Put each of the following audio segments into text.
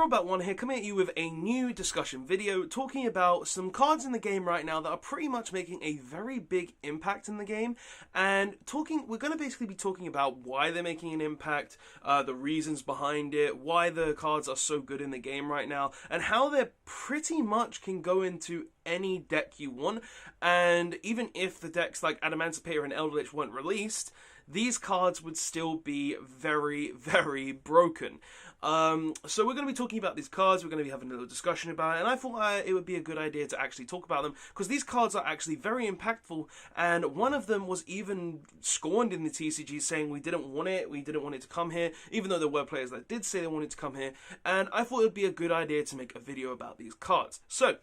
Robot1 here, coming at you with a new discussion video talking about some cards in the game right now that are pretty much making a very big impact in the game, and we're going to basically be talking about why they're making an impact, the reasons behind it, why the cards are so good in the game right now, and how they pretty much can go into any deck you want. And even if the decks like Adamancipator and Elder Lich weren't released, these cards would still be very, very broken. So we're going to be talking about these cards, we're going to be having a little discussion about it, and I thought it would be a good idea to actually talk about them, because these cards are actually very impactful, and one of them was even scorned in the TCG, saying we didn't want it to come here, even though there were players that did say they wanted to come here, and I thought it would be a good idea to make a video about these cards. So,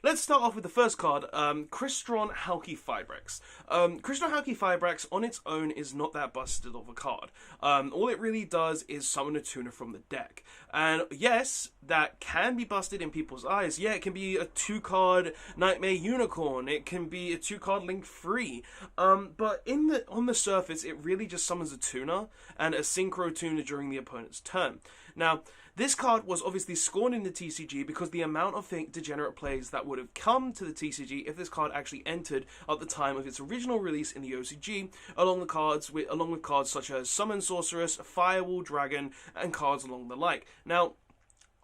let's start off with the first card, Crystron Halqifibrax. Crystron Halqifibrax on its own is not that busted of a card. All it really does is summon a tuner from the deck. And yes, that can be busted in people's eyes. Yeah, it can be a 2-card Nightmare Unicorn. It can be a 2-card Link Free. But on the surface, it really just summons a tuner and a synchro tuner during the opponent's turn. Now, this card was obviously scorned in the TCG because the amount of degenerate plays that would have come to the TCG if this card actually entered at the time of its original release in the OCG, along with cards such as Summon Sorceress, Firewall Dragon, and cards along the like. Now,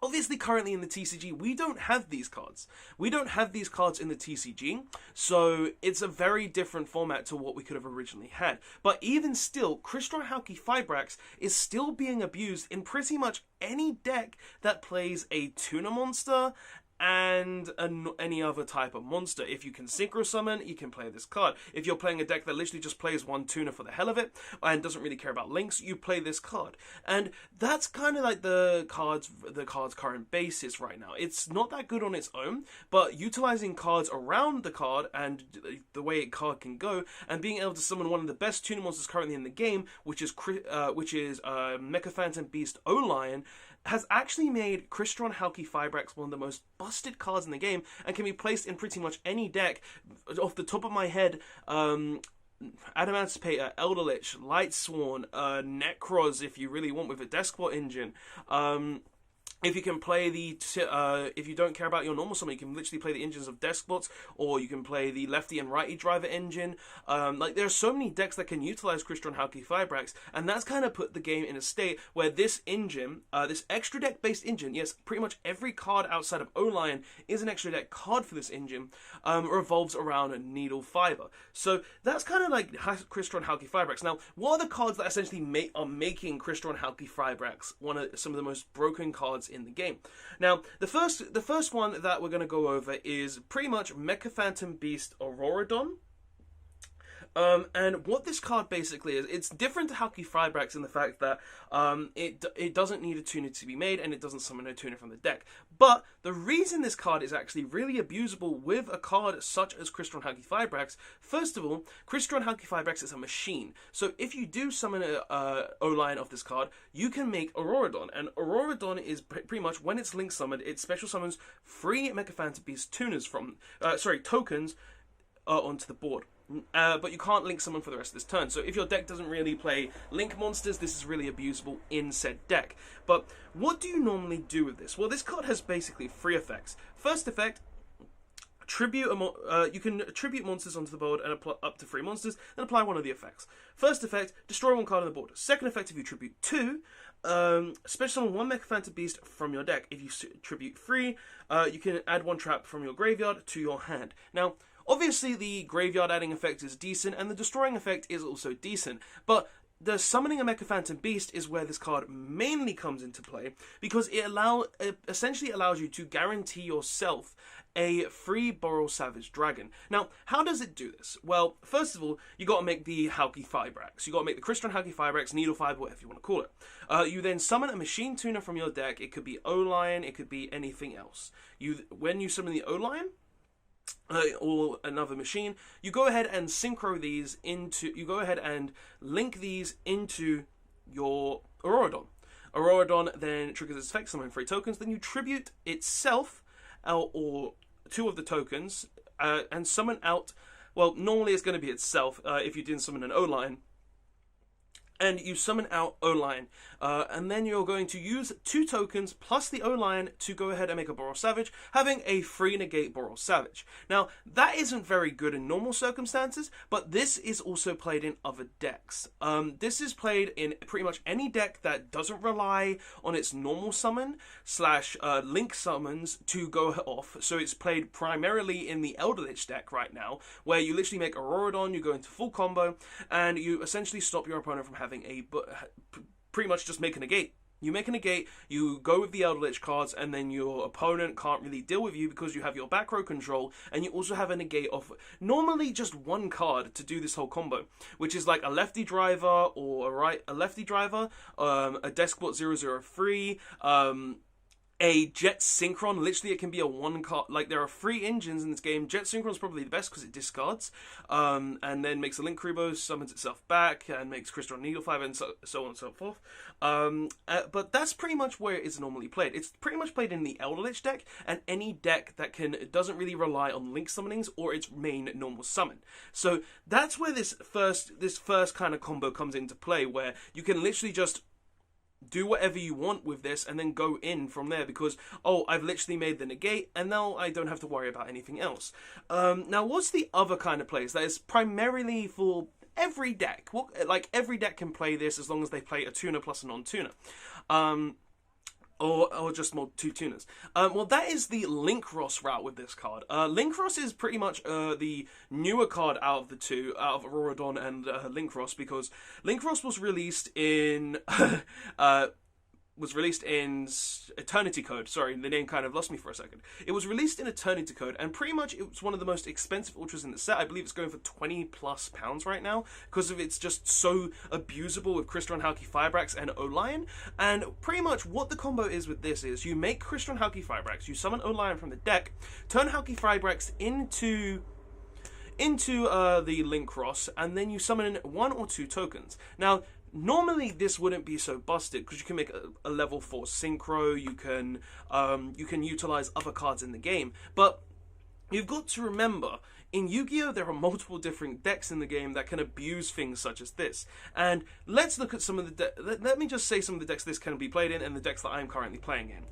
obviously, currently in the TCG, we don't have these cards. We don't have these cards in the TCG, so it's a very different format to what we could have originally had. But even still, Crystron Halqifibrax is still being abused in pretty much any deck that plays a tuner monster and any other type of monster. If you can synchro summon, you can play this card. If you're playing a deck that literally just plays one tuner for the hell of it and doesn't really care about links, you play this card. And that's kind of like the card's current basis right now. It's not that good on its own, but utilizing cards around the card and the way a card can go, and being able to summon one of the best tuner monsters currently in the game, which is Mecha Phantom Beast O-Lion, has actually made Crystron Halqifibrax one of the most busted cards in the game, and can be placed in pretty much any deck. Off the top of my head, Adamancipator, Elder Lich, Lightsworn, Necros, if you really want, with a Deskbot engine. If you can play if you don't care about your normal summon, you can literally play the engines of Deskbots, or you can play the lefty and righty driver engine. There are so many decks that can utilize Crystron Halqifibrax, and that's kind of put the game in a state where this engine, this extra deck based engine, yes, pretty much every card outside of O-Lion is an extra deck card for this engine, revolves around Needle Fiber. So that's kind of like Crystron Halqifibrax. Now, what are the cards that essentially are making Crystron Halqifibrax some of the most broken cards in the game? Now, the first one that we're going to go over is pretty much Mecha Phantom Beast Auroradon. And what this card basically is, it's different to Halqifibrax in the fact that it doesn't need a tuner to be made, and it doesn't summon a tuner from the deck. But the reason this card is actually really abusable with a card such as Crystron Halqifibrax, first of all, Crystron Halqifibrax is a machine. So if you do summon a O-Lion of this card, you can make Auroradon. And Auroradon is pretty much, when it's link summoned, it special summons 3 Mecha Phantom Beast tokens onto the board. But you can't link summon for the rest of this turn. So if your deck doesn't really play link monsters, this is really abusable in said deck. But what do you normally do with this? Well, this card has basically 3 effects. First effect, you can attribute monsters onto the board and apply up to 3 monsters, and apply one of the effects. First effect, destroy 1 card on the board. Second effect, if you tribute 2, special summon 1 Mecha Phantom Beast from your deck. If you tribute 3, you can add 1 trap from your graveyard to your hand. Now, obviously, the graveyard adding effect is decent, and the destroying effect is also decent, but the summoning a Mecha Phantom Beast is where this card mainly comes into play, because it essentially allows you to guarantee yourself a free Boral Savage Dragon. Now, how does it do this? Well, first of all, you got to make the Halqifibrax. You got to make the Crystron Halqifibrax, Needle Fiber, whatever you want to call it. You then summon a machine tuner from your deck. It could be O-Lion, it could be anything else. When you summon the O-Lion, or another machine, you go ahead and link these into your Auroradon. Auroradon then triggers its effect, summon 3 tokens, then you tribute itself, or 2 of the tokens, and summon out, well, normally it's going to be itself, if you didn't summon an O-Lion, and you summon out O-Lion, and then you're going to use 2 tokens plus the O-Lion to go ahead and make a Boros Savage, having a free negate Boros Savage. Now, that isn't very good in normal circumstances, but this is also played in other decks. This is played in pretty much any deck that doesn't rely on its normal summon slash link summons to go off. So it's played primarily in the Elderlich deck right now, where you literally make Auroradon, you go into full combo, and you essentially stop your opponent from having pretty much just make a negate. You make a negate, you go with the Elderlich cards, and then your opponent can't really deal with you because you have your back row control, and you also have a negate of normally just 1 card to do this whole combo, which is like a lefty driver or a lefty driver, a Deskbot 003, a Jet Synchron. Literally, it can be a 1 card. Like, there are 3 engines in this game. Jet Synchron's probably the best because it discards, and then makes a Linkuriboh, summons itself back, and makes Crystron Needlefire, and so on and so forth. But that's pretty much where it's normally played. It's pretty much played in the Elderlich deck, and any deck that doesn't really rely on link summonings or its main normal summon. So that's where this first kind of combo comes into play, where you can literally just do whatever you want with this and then go in from there because, oh, I've literally made the negate and now I don't have to worry about anything else. Now, what's the other kind of plays that is primarily for every deck? Like, every deck can play this as long as they play a tuner plus a non-tuner. Or just more 2 tuners. Well, that is the Linkross route with this card. Linkross is pretty much the newer card out of the 2, out of Auroradon and Linkross, because Linkross was released in Eternity Code. Sorry, the name kind of lost me for a second. It was released in Eternity Code, and pretty much it was one of the most expensive ultras in the set. I believe it's going for £20+ right now, because of it's just so abusable with Crystron, Halki, Firebrax, and O-Lion. And pretty much what the combo is with this is you make Crystron, Halki, Firebrax, you summon O-Lion from the deck, turn Halki, Firebrax into the Linkross, and then you summon in 1 or 2 tokens. Now, normally this wouldn't be so busted because you can make a level 4 synchro, you can utilize other cards in the game, but you've got to remember, in Yu-Gi-Oh! There are multiple different decks in the game that can abuse things such as this. And let's look at some of the let me just say some of the decks this can be played in and the decks that I'm currently playing in.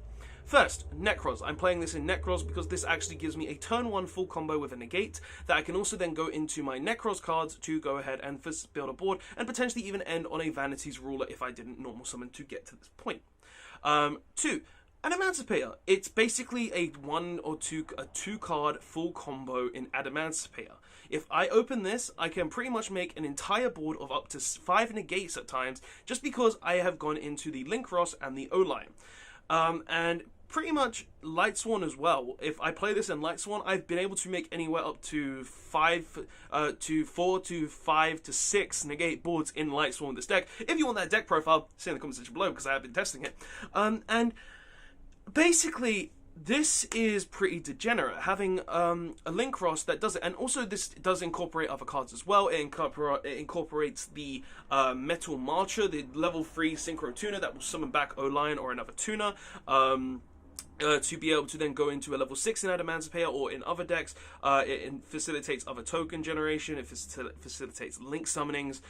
First, Necros. I'm playing this in Necros because this actually gives me a turn 1 full combo with a negate that I can also then go into my Necros cards to go ahead and build a board and potentially even end on a Vanity's Ruler if I didn't normal summon to get to this point. 2. Adamancipator. It's basically a 2 card full combo in Adamancipator. If I open this, I can pretty much make an entire board of up to 5 negates at times just because I have gone into the Linkross and the O-Lion. And pretty much Lightsworn as well. If I play this in Lightsworn, I've been able to make anywhere up to 4 to 5 to 6 negate boards in Lightsworn with this deck. If you want that deck profile, say in the comment section below because I have been testing it. And basically, this is pretty degenerate, having a Linkross that does it, and also this does incorporate other cards as well. It incorporates the Metal Marcher, the level 3 Synchro Tuner that will summon back O-Lion or another tuner, to be able to then go into a level 6 in Adamancipator or in other decks. It facilitates other token generation, it facilitates link summonings,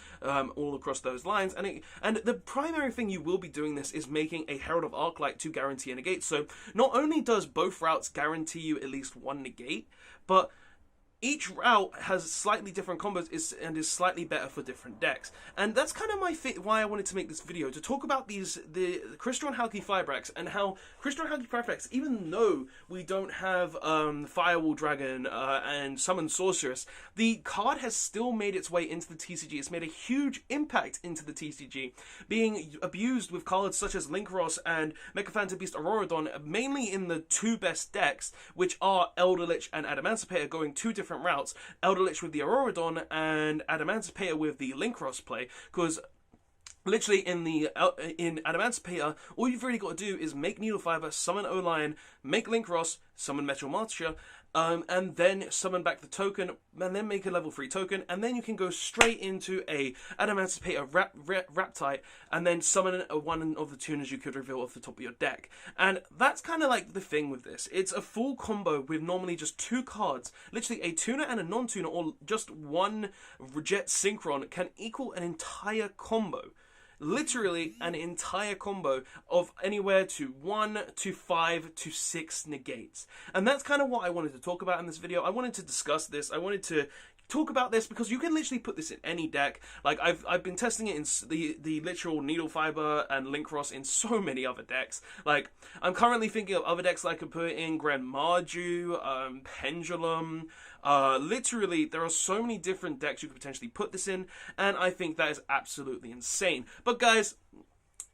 all across those lines, and the primary thing you will be doing this is making a Herald of Arclight to guarantee a negate. So not only does both routes guarantee you at least 1 negate, but each route has slightly different combos and is slightly better for different decks. And that's kind of why I wanted to make this video, to talk about the Crystron, Halki, Firebrax, and how Crystron, Halki, Firebrax, even though we don't have Firewall Dragon and Summon Sorceress, the card has still made its way into the TCG. It's made a huge impact into the TCG, being abused with cards such as Linkross and Mecha Phantom Beast Auroradon, mainly in the 2 best decks, which are Elderlich and Adamancipator, going 2 different routes, Elderlich with the Auroradon and Adamancipator with the Linkross play, because literally in Adamancipator, all you've really got to do is make Needlefiber, summon O-Lion, make Linkross, summon Metal Marcher, and then summon back the token, and then make a level 3 token, and then you can go straight into a Adamancipator Raptite, and then summon one of the tuners you could reveal off the top of your deck. And that's kind of like the thing with this. It's a full combo with normally just 2 cards. Literally a tuner and a non-tuner, or just 1 Jet Synchron can equal an entire combo. literally an entire combo of anywhere to 1 to 5 to 6 negates. And that's kind of what I wanted to talk about in this video. I wanted to discuss this. I wanted to talk about this because you can literally put this in any deck. Like I've been testing it in the literal Needle Fiber and Linkross in so many other decks. Like I'm currently thinking of other decks that I could put in: Grand Marju, Pendulum. Literally, there are so many different decks you could potentially put this in, and I think that is absolutely insane. But guys,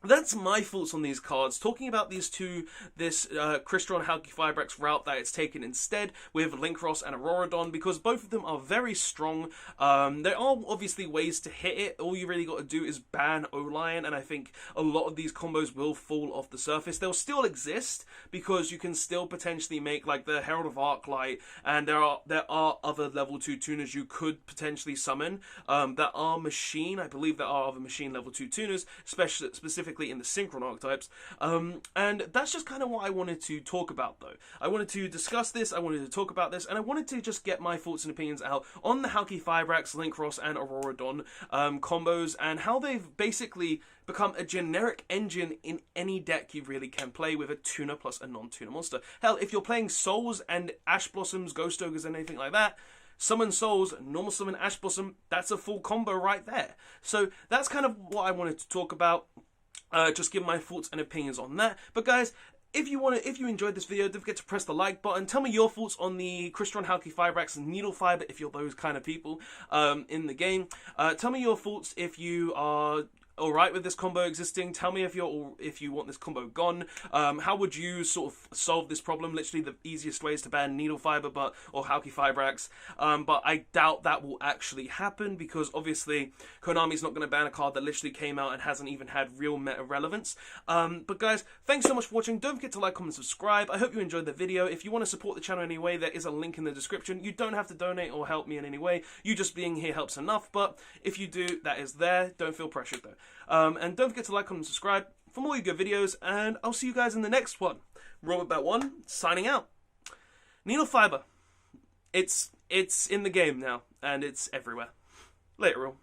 that's my thoughts on these cards. Talking about these two, this Crystron Halqifibrax route that it's taken instead with Linkross and Auroradon, because both of them are very strong. There are obviously ways to hit it. All you really got to do is ban Olion, and I think a lot of these combos will fall off the surface. They'll still exist because you can still potentially make like the Herald of Arclight, and there are other level 2 tuners you could potentially summon that are machine. I believe there are other machine level 2 tuners, specifically in the Synchron archetypes, and that's just kind of what I wanted to talk about though. I wanted to discuss this, I wanted to talk about this, and I wanted to just get my thoughts and opinions out on the Halqifibrax, Linkross, and Auroradon combos, and how they've basically become a generic engine in any deck you really can play with a tuner plus a non-tuner monster. Hell, if you're playing Souls and Ash Blossoms, Ghost Ogres, and anything like that, Summon Souls, normal summon Ash Blossom, that's a full combo right there. So that's kind of what I wanted to talk about. Just give my thoughts and opinions on that. But guys, if you enjoyed this video, don't forget to press the like button. Tell me your thoughts on the Crystron Halqifibrax and Needle Fiber if you're those kind of people in the game. Tell me your thoughts if you are alright with this combo existing. Tell me if you want this combo gone. How would you sort of solve this problem? Literally the easiest way is to ban Needle Fiber or Halqifibrax. But I doubt that will actually happen because obviously Konami's not going to ban a card that literally came out and hasn't even had real meta relevance. But guys, thanks so much for watching. Don't forget to like, comment, subscribe. I hope you enjoyed the video. If you want to support the channel in any way, there is a link in the description. You don't have to donate or help me in any way. You just being here helps enough. But if you do, that is there. Don't feel pressured though. And don't forget to like, comment, and subscribe for more good videos, and I'll see you guys in the next one. RoboBat1, signing out. Needle Fiber. It's in the game now, and it's everywhere. Later all.